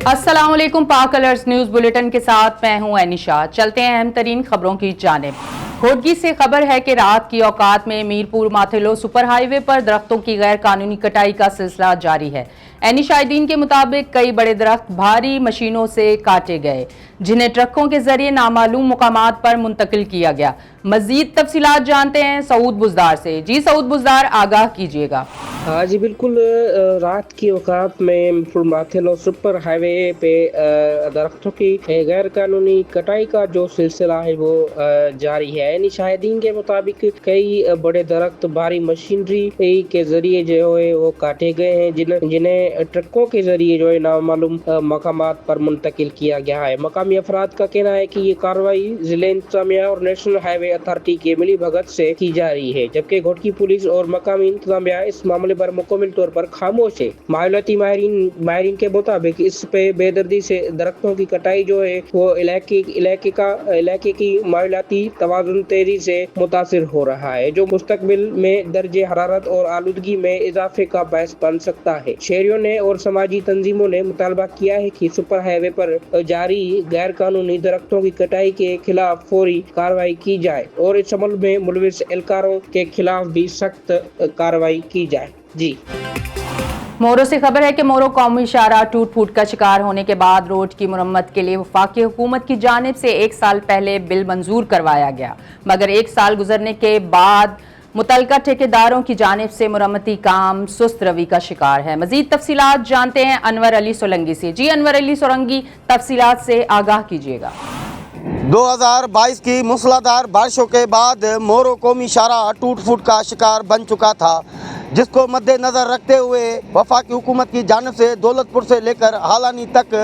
अस्सलाम वालेकुम, पाक अलर्ट्स न्यूज़ बुलेटिन के साथ मैं हूं एनिशा। चलते हैं अहम तरीन खबरों की जानिब। घोटगी से खबर है कि रात की औकात में मीरपुर माथेलो सुपर हाईवे पर दरख्तों की गैर कानूनी कटाई का सिलसिला जारी है। एनी शाहिदीन के मुताबिक कई बड़े दरख्त भारी मशीनों से काटे गए, जिन्हें ट्रकों के जरिए नामालूम मुकामात पर मुंतकिल किया गया। मजीद तफसीलात जानते हैं सऊद बुजदार से। जी सऊद बुजदार, आगाह कीजिएगा। हाँ जी बिल्कुल, रात की औकात में मीरपुर माथेलो सुपर हाईवे पे दरख्तों की गैर कानूनी कटाई का जो सिलसिला है वो जारी है। यानी शाहिदीन के मुताबिक कई बड़े दरख्त भारी मशीनरी के जरिए जो है वो काटे गए हैं, जिन्हें ट्रकों के जरिए जो है नामालूम मकामात पर मुंतकिल किया गया है। मकामी अफराद का कहना है कि ये कार्रवाई जिले इंतजामिया और नेशनल हाईवे अथॉरिटी के मिली भगत से की जा रही है, जबकि घोटकी पुलिस और मकामी इंतजामिया इस मामले पर मुकम्मल तौर पर खामोश है। माहौलियाती माहिरीन के मुताबिक इस पे बेदर्दी से दरख्तों की कटाई जो है वो इलाके की माहौलियाती तवाज़ुन तेजी से मुतासिर हो रहा है, जो मुस्तकबिल में दर्जे हरारत और आलूदगी में इजाफे का बायस बन सकता है। शहरियों ने और समाजी तंजीमों ने मुतालबा किया है कि सुपर हाईवे पर जारी गैर कानूनी दरख्तों की कटाई के खिलाफ फौरी कार्रवाई की जाए और इस अमल में मुलविस एहलकारों के खिलाफ भी सख्त कार्रवाई की जाए। जी मोरो से खबर है कि मोरो कौमी शाहराह टूट फूट का शिकार होने के बाद रोड की मुरम्मत के लिए वफाकी हुकूमत की जानिब से 1 साल पहले बिल मंजूर करवाया गया, मगर 1 साल गुजरने के बाद मुतलका ठेकेदारों की जानिब से मुरम्मती काम सुस्त रवि का शिकार है। मजीद तफसीलात जानते हैं अनवर अली सोलंगी से। जी अनवर अली सोलंगी, तफसीलात से आगाह कीजिएगा। 2022 की मूसलाधार बारिशों के बाद मोरो कौमी शाहराह टूट फूट का शिकार बन चुका था, जिसको मद्देनज़र रखते हुए वफाकी हुकूमत की जानिब से दौलतपुर से लेकर हालानी तक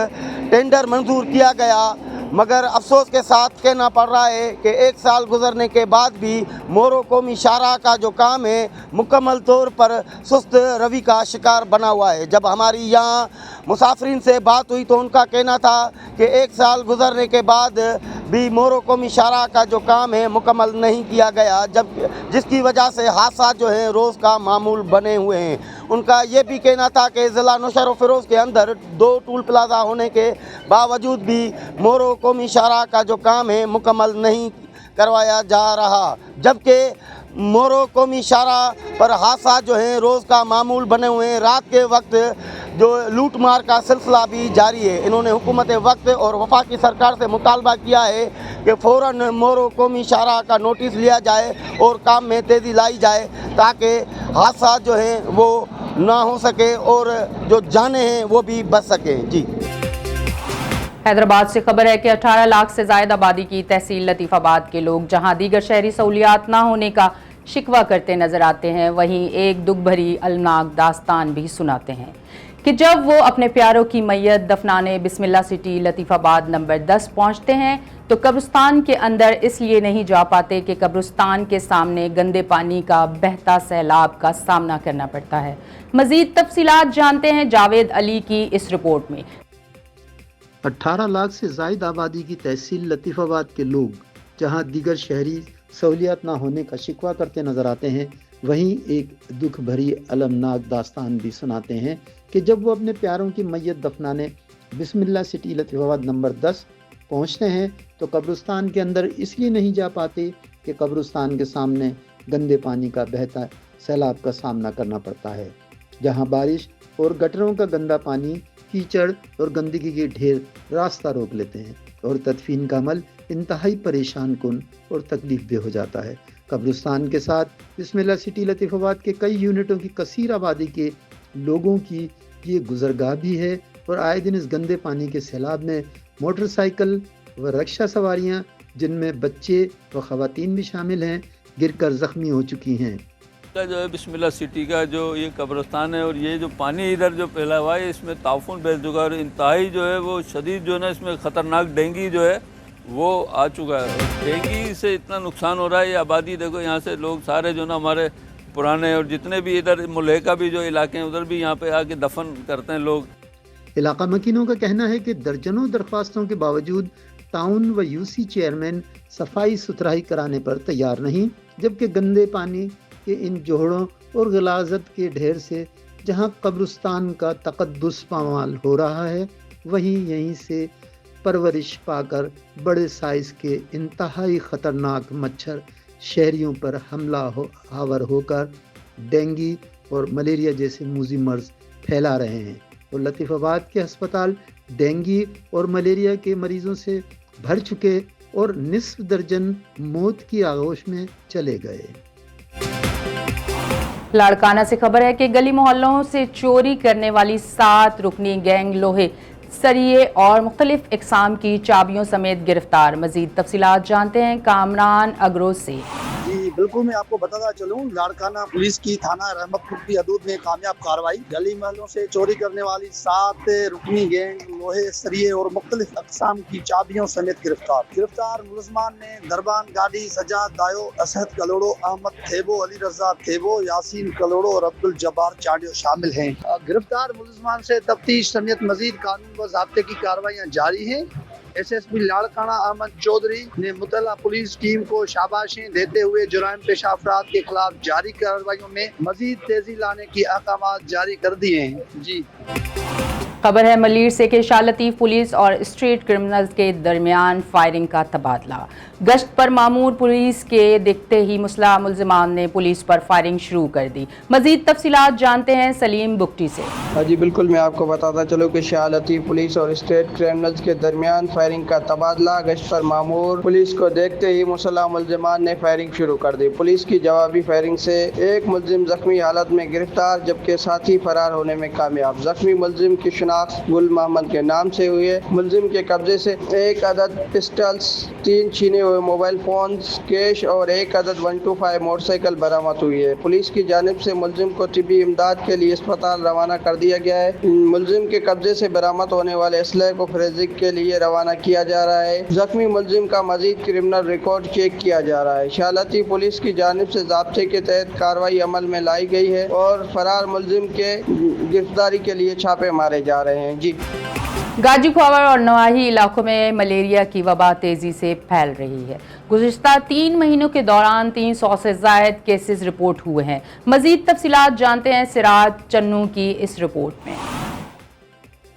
टेंडर मंजूर किया गया, मगर अफसोस के साथ कहना पड़ रहा है कि 1 साल गुजरने के बाद भी मोरो कौमी शाहराह का जो काम है मुकम्मल तौर पर सुस्त रवि का शिकार बना हुआ है। जब हमारी यहाँ मुसाफिरीन से बात हुई तो उनका कहना था कि 1 साल गुजरने के बाद भी मोरो कौमी शाहराह का जो काम है मुकम्मल नहीं किया गया, जब जिसकी वजह से हादसा जो है रोज़ का मामूल बने हुए हैं। उनका ये भी कहना था कि ज़िला नौशहर फ़िरोज़ के अंदर 2 टूल प्लाजा होने के बावजूद भी मोरो कौमी शाहराह का जो काम है मुकम्मल नहीं करवाया जा रहा, जबकि मोरो कौमी शाहराह पर हादसा जो है रोज़ का मामूल बने हुए हैं। रात के वक्त जो लूट मार का सिलसिला भी जारी है। इन्होंने हुकूमत वक्त और वफाकी सरकार से मुतालबा किया है कि फ़ौरन मोरो कौमी शाहराह का नोटिस लिया जाए और काम में तेज़ी लाई जाए, ताकि हादसा जो है वो ना हो सके और जो जाने हैं वो भी बच सके। जी हैदराबाद से खबर है कि 18 लाख से ज़ायद आबादी की तहसील लतीफ़ाबाद के लोग जहां दीगर शहरी सहूलियात ना होने का शिकवा करते नजर आते हैं, वहीं एक दुख भरी अलनाक दास्तान भी सुनाते हैं कि जब वो अपने प्यारों की मैयत दफनाने बिस्मिल्लाह सिटी लतीफ़ाबाद नंबर 10 पहुंचते हैं तो कब्रिस्तान के अंदर इसलिए नहीं जा पाते कि कब्रिस्तान के सामने गंदे पानी का बहता सैलाब का सामना करना पड़ता है। मजीद तफसीलात जानते हैं जावेद अली की इस रिपोर्ट में। 18 लाख से ज़ायद आबादी की तहसील लतीफ़ाबाद के लोग जहां दीगर शहरी सहूलियात ना होने का शिकवा करते नज़र आते हैं, वहीं एक दुख भरी अलमनाक दास्तान भी सुनाते हैं कि जब वो अपने प्यारों की मैयत दफनाने बिस्मिल्लाह सिटी लतीफ़ाबाद नंबर 10 पहुंचते हैं तो कब्रिस्तान के अंदर इसलिए नहीं जा पाते कि कब्रिस्तान के सामने गंदे पानी का बहता सैलाब का सामना करना पड़ता है, जहां बारिश और गटरों का गंदा पानी, कीचड़ और गंदगी के ढेर रास्ता रोक लेते हैं और तदफीन का अमल इंतहाई परेशान कुन और तकलीफ दे हो जाता है। कब्रिस्तान के साथ बिस्मिल्लाह सिटी लतीफ़ाबाद के कई यूनिटों की कसीर आबादी के लोगों की ये गुजरगाह भी है और आए दिन इस गंदे पानी के सैलाब में मोटरसाइकिल व रक्षा सवारियां, जिनमें बच्चे व ख़वातीन भी शामिल हैं, गिरकर ज़ख्मी हो चुकी हैं। जो है बिस्मिल्लाह सिटी का जो ये कब्रिस्तान है और ये जो पानी इधर जो फैला हुआ है इसमें ताफुन फैल चुका है और इंतहाई जो है वो शदीद जो है ना इसमें ख़तरनाक डेंगू जो है वो आ चुका है। डेंगू से इतना नुकसान हो रहा है, ये आबादी देखो यहाँ से लोग सारे जो ना हमारे पुराने और जितने भी इधर मुल्का भी जो इलाके हैं उधर भी यहाँ पे आके दफन करते हैं लोग। इलाका मकीनों का कहना है कि दर्जनों दरख्वास्तों के बावजूद टाउन व यूसी चेयरमैन सफाई सुथराई कराने पर तैयार नहीं, जबकि गंदे पानी के इन जोहड़ों और गलाजत के ढेर से जहां कब्रिस्तान का तकद्दुस पामाल हो रहा है, वहीं यहीं से परवरिश पाकर बड़े साइज के इंतहाई ख़तरनाक मच्छर शहरियों पर आवर होकर डेंगू और मलेरिया जैसे मूजी मर्ज फैला रहे हैं और लतीफ़ाबाद के अस्पताल डेंगू और मलेरिया के मरीजों से भर चुके और निस्फ दर्जन मौत की आगोश में चले गए। लाड़काना से खबर है कि गली मोहल्लों से चोरी करने वाली 7 रुकनी गैंग लोहे, सरिये और मुख्तलिफ इकसाम की चाबियों समेत गिरफ्तार। मजीद तफसीलात जानते हैं कामरान अगरोज से। जी बिल्कुल, मैं आपको बताता चलूँ, लाड़काना पुलिस की थाना रहमतपुर की हदूद में कामयाब कार्रवाई। गली महलों से चोरी करने वाली 7 रुकनी गैंग लोहे, सरिये और मुख्तलिफ अकसाम की चाबियों समेत गिरफ्तार मुलजमान में दरबान गाड़ी, सजाद दायो, असहद कलोड़ो, अहमद थेबो, अली रजा थेबो, यासीन कलोड़ो और अब्दुल जब्बार चाडियो शामिल हैं। गिरफ्तार मुलजमान से तफ्तीश समेत मजीद कानून व ज़ाब्ते की कार्रवाइयाँ जारी हैं। SSP लाड़काना अहमद चौधरी ने मुतल्ला पुलिस टीम को शाबाशी देते हुए जुराइम पेशा अफराद के खिलाफ जारी कार्रवाइयों में मजीद तेजी लाने की अहकामात जारी कर दिए हैं। जी खबर है मलीर से कि शाह लतीफ पुलिस और स्ट्रीट क्रिमिनल्स के दरमियान फायरिंग का तबादला। गश्त पर मामूर पुलिस के दिखते ही मुसल्लह मुलजिमान ने पुलिस पर फायरिंग शुरू कर दी। मजीद तफसीलात जानते हैं सलीम बुकटी से। जी बिल्कुल, मैं आपको बताता चलूँ कि शाह लतीफ पुलिस और स्टेट क्रिमिनल्स के दरमियान फायरिंग का तबादला। गश्त पर मामूर पुलिस को देखते ही मुसल्लह मुलजिमान ने फायरिंग शुरू कर दी। पुलिस की जवाबी फायरिंग से एक मुलजिम जख्मी हालत में गिरफ्तार, जबकि साथी फरार होने में कामयाब। जख्मी मुलजिम की गुल मोहम्मद के नाम से हुई है। मुलजिम के कब्जे से 1 अदद पिस्टल्स, 3 छीने हुए मोबाइल फोन्स, कैश और 1 अदद 125 मोटरसाइकिल बरामद हुई है। पुलिस की जानिब से मुलजिम को तिब्बी इमदाद के लिए अस्पताल रवाना कर दिया गया है। मुलजिम के कब्जे से बरामद होने वाले असलहे को फोरेंसिक के लिए रवाना किया जा रहा है। जख्मी मुलजिम का मजीद क्रिमिनल रिकॉर्ड चेक किया जा रहा है। शाह लतीफ पुलिस की जानिब से ज़ाब्ते के तहत कार्रवाई अमल में लाई गई है और फरार मुलजिम के गिरफ्तारी के लिए छापे मारे जा रहे हैं। जी गाजी ख्वावर और नवाही इलाकों में मलेरिया की वबा तेजी से फैल रही है। गुज़िश्ता 3 महीनों के दौरान 300 से ज़ायद केसेस रिपोर्ट हुए हैं। मजीद तफसीलात जानते हैं सिराज चन्नू की इस रिपोर्ट में।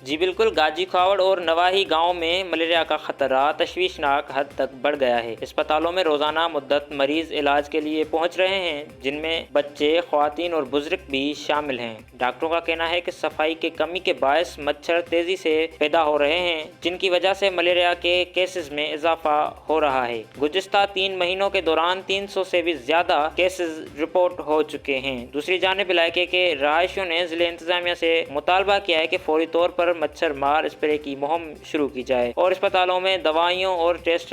जी बिल्कुल, गाजी ख्वावर और नवाही गांव में मलेरिया का खतरा तशवीशनाक हद तक बढ़ गया है। अस्पतालों में रोजाना मुद्दत मरीज इलाज के लिए पहुंच रहे हैं, जिनमें बच्चे, ख्वातीन और बुजुर्ग भी शामिल हैं। डॉक्टरों का कहना है कि सफाई की कमी के बायस मच्छर तेजी से पैदा हो रहे हैं, जिनकी वजह से मलेरिया के केसेस में इजाफा हो रहा है। गुज़िश्ता 3 महीनों के दौरान 300 से भी ज्यादा केसेस रिपोर्ट हो चुके हैं। दूसरी जानिब इलाके के रहायशियों ने जिले इंतजामिया से मुतालबा किया है कि फौरी तौर पर मच्छर मार स्प्रे की मुहिम शुरू की जाए और अस्पतालों में दवाइयों और टेस्ट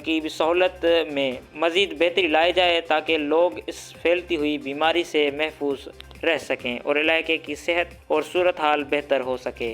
की भी सहूलत में मजीद बेहतरी लाई जाए, ताकि लोग इस फैलती हुई बीमारी से महफूज रह सकें और इलाके की सेहत और सूरत हाल बेहतर हो सके।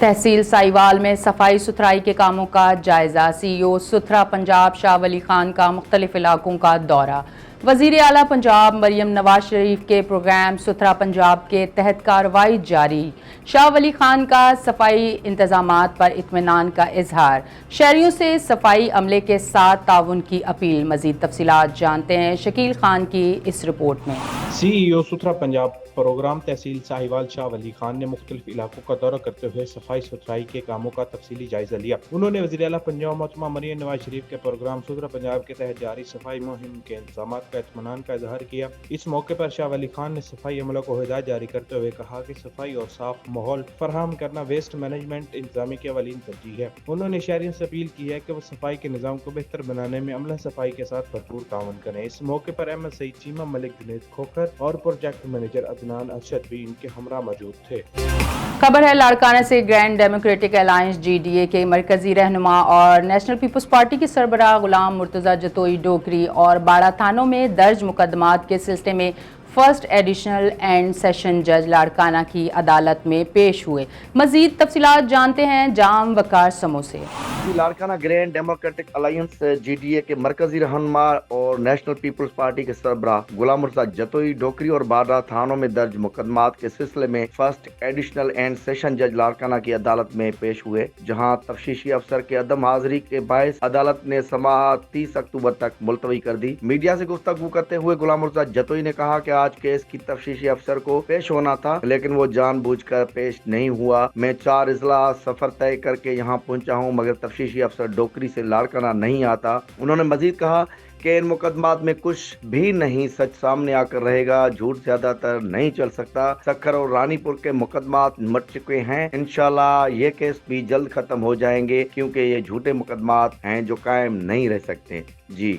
तहसील साहिवाल में सफाई सुथराई के कामों का जायजा। CEO सुथरा पंजाब शाह वली खान का मुख्तलिफ इलाकों का दौरा। वज़ीर आला पंजाब मरियम नवाज शरीफ के प्रोग्राम सुथरा पंजाब के तहत कार्रवाई जारी। शाह वली खान का सफाई इंतजामात पर इत्मीनान का इजहार। शहरियों से सफाई अमले के साथ ताउन की अपील। मजीद तफसीलात जानते हैं शकील खान की इस रिपोर्ट में। CEO सुथरा पंजाब प्रोग्राम तहसील साहिवाल शाह वली खान ने मुख्तलिफ इलाकों का दौरा करते हुए सफाई सुथराई के कामों का तफसीली जायजा लिया। उन्होंने वज़ीर आला पंजाब मोहतरमा मरियम नवाज शरीफ के प्रोग्राम सुथरा पंजाब के तहत जारी सफाई मुहिम के इंतजाम का इत्मीनान का इजहार किया। इस मौके पर शाह वली खान ने सफाई अमलों को हिदायत जारी करते हुए कहा कि सफाई और साफ माहौल फराहम करना वेस्ट मैनेजमेंट इंतजामी की अवलीन तरजीह है। उन्होंने शहरियों से अपील की है कि वो सफाई के निज़ाम को बेहतर बनाने में अमला सफाई के साथ भरपूर ताउन करें। इस मौके पर अहमद सईद चीमा, मलिक जुनैद खोखर और प्रोजेक्ट मैनेजर अदनान अरशद भी इनके हमरा मौजूद थे। खबर है लाड़काना से ग्रैंड डेमोक्रेटिक अलायंस GDA के मरकजी रहनुमा और नेशनल पीपल्स पार्टी के सरबराह गुलाम मुर्तज़ा जतोई डोकरी और बाड़ा थानों में दर्ज मुकदमात के सिलसिले में फर्स्ट एडिशनल एंड सेशन जज लाड़काना की अदालत में पेश हुए। मजीद तफसीलात जानते हैं जाम वकार समो से। Larkana grand democratic alliance GDA के मरकजी रहनुमा और नेशनल पीपल्स पार्टी के सरबराह गुलाम मुर्तज़ा जतोई डोकरी और बाडा थानों में दर्ज मुकदमात के सिलसिले में फर्स्ट एडिशनल एंड सेशन जज लाड़काना की अदालत में पेश हुए, जहां तफ्तीशी अफसर के अदम हाजिरी के बायस अदालत ने समाअत 30 अक्टूबर तक मुलतवी कर दी। मीडिया से गुफ्तगू करते हुए गुलाम मुर्तज़ा जतोई ने कहा कि आज केस की तफ्तीशी अफसर को पेश होना था, लेकिन वो जानबूझकर पेश नहीं हुआ। मैं 4 इजलास सफर तय करके यहाँ पहुँचा हूँ, मगर तफ्तीशी अफसर डोकरी से लाड़काना नहीं आता। उन्होंने मजीद कहा कि इन मुकदमात में कुछ भी नहीं सच सामने आकर रहेगा, झूठ ज्यादातर नहीं चल सकता। सक्खर और रानीपुर के मुकदमात मट चुके हैं, इंशाल्लाह ये केस भी जल्द खत्म हो जाएंगे, क्योंकि ये झूठे मुकदमात हैं जो कायम नहीं रह सकते। जी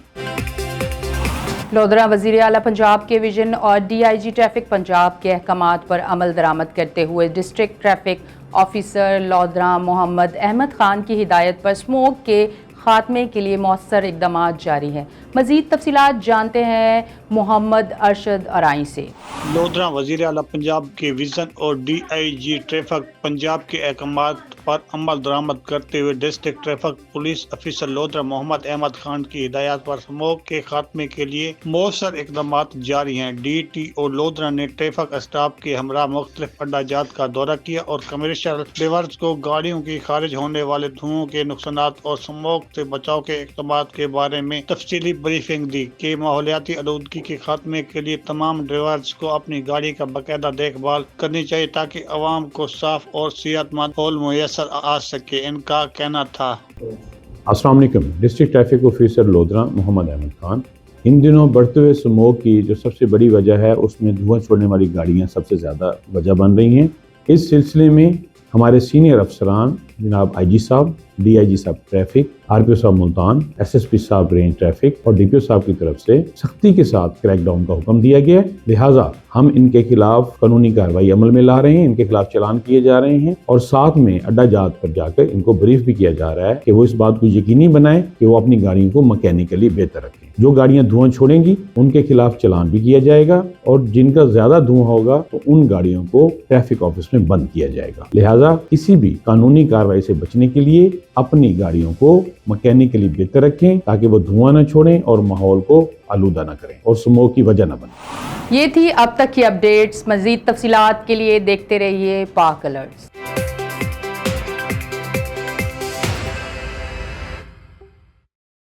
लोधरा वज़ीर आला पंजाब के विजन और DIG ट्रैफिक पंजाब के अहकामात पर अमल दरामद करते हुए district traffic officer Lodhran Mohammad Ahmad Khan की हिदायत पर स्मोक के खात्मे के लिए मौसर इक़दामात जारी हैं। मज़ीद तफसीलात जानते हैं मोहम्मद अरशद अराई से। लोधरा वज़ीर आला पंजाब के विजन और DIG ट्रैफिक पंजाब के अहकामात पर अमल दरामद करते हुए district traffic police officer Lodhran Mohammad Ahmad Khan की हिदायत पर स्मोक के खात्मे के लिए मौसर इक़दामात जारी हैं। DTO लोधरा ने ट्रैफिक स्टाफ के हमरा मुख्तलिफ अड्डाजात का दौरा किया और कमर्शियल ड्राइवर्स को गाड़ियों की खारिज होने वाले धुओं के नुकसानात और स्मोक से बचाव के इक़दामात के बारे में तफसीली ब्रीफिंग दी कि माहौलियाती आलूदगी के खात्मे के लिए तमाम ड्राइवर्स को अपनी गाड़ी का बाकायदा देखभाल करनी चाहिए ताकि अवाम को साफ और सेहतमंद माहौल मुयस्सर आ सके। इनका कहना था। अस्सलाम वालेकुम। District traffic officer Lodhran Mohammad Ahmad Khan. इन दिनों बढ़ते हुए स्मोक की जो सबसे बड़ी वजह है उसमें धुआं छोड़ने वाली गाड़ियां सबसे ज़्यादा वजह बन रही हैं। इस सिलसिले में हमारे सीनियर अफसरान जनाब IG साहब, DIG साहब ट्रैफिक, RPO साहब मुल्तान, SSP साहब रेंज ट्रैफिक और DPO साहब की तरफ से सख्ती के साथ क्रैकडाउन का हुक्म दिया गया है। लिहाजा हम इनके खिलाफ कानूनी कार्रवाई अमल में ला रहे हैं, इनके खिलाफ चालान किए जा रहे हैं और साथ में अड्डा जात पर जाकर इनको ब्रीफ भी किया जा रहा है कि वो इस बात को यकीनी बनाएं कि वो अपनी गाड़ियों को मैकेनिकली बेहतर रखें। जो गाड़ियां धुआं छोड़ेंगी उनके खिलाफ चालान भी किया जाएगा और जिनका ज्यादा धुआं होगा तो उन गाड़ियों को ट्रैफिक ऑफिस में बंद किया जाएगा। लिहाजा किसी भी कानूनी कार्रवाई से बचने के लिए अपनी गाड़ियों को मैकेनिकली बेहतर रखें ताकि वो धुआं न छोड़ें और माहौल को आलूदा न करें और स्मोक की वजह न बने। ये थी अब तक की अपडेट्स। मजीद तफसीलात के लिए देखते रहिए पाक अलर्ट्स।